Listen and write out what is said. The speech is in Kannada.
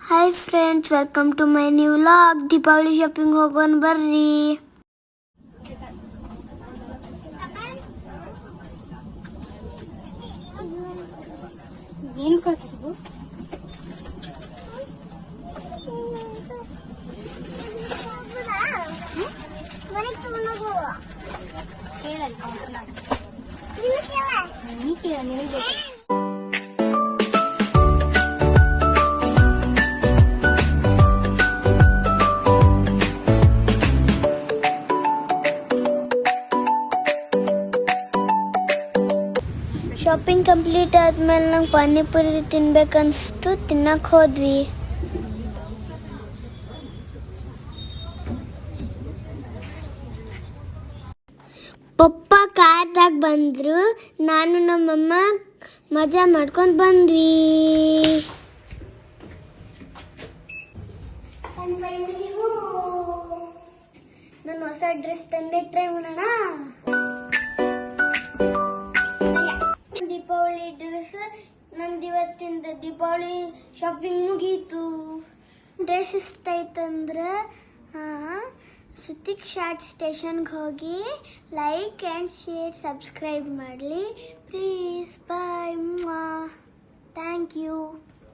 Hi friends, welcome to my new vlog. Deepavali shopping ಹೋಗೋಣ ಬರ್ರಿ. ಏನು ಕಳ್ಸಿಬು ಶಾಪಿಂಗ್ ಕಂಪ್ಲೀಟ್ ಆದ್ಮೇಲೆ ನಂಗೆ ಪಾನಿಪುರಿ ತಿನ್ಬೇಕನ್ಸ್ತು, ತಿನ್ನಕ್ಕೆ ಹೋದ್ವಿ. ಪಪ್ಪ ಕಾರ್ದಾಗ ಬಂದ್ರು, ನಾನು ನಮ್ಮಮ್ಮ ಮಜಾ ಮಾಡ್ಕೊಂಡು ಬಂದ್ವಿ. ನಾನು ಹೊಸ ಡ್ರೆಸ್ ತಂದೆ, ಟ್ರೈ ಮಾಡೋಣ. ದೀಪಾವಳಿ ಡ್ರೆಸ್ ನಂದು ಇವತ್ತಿಂದ ದೀಪಾವಳಿ ಶಾಪಿಂಗ್ ಮುಗೀತು. ಡ್ರೆಸ್ ಇಷ್ಟ ಆಯ್ತಂದ್ರೆ ಸುತಿಕ್ ಶಾರ್ಟ್ ಸ್ಟೇಷನ್ಗೆ ಹೋಗಿ ಲೈಕ್ ಆ್ಯಂಡ್ ಶೇರ್ ಸಬ್ಸ್ಕ್ರೈಬ್ ಮಾಡಲಿ ಪ್ಲೀಸ್. ಬಾಯ್. Thank you.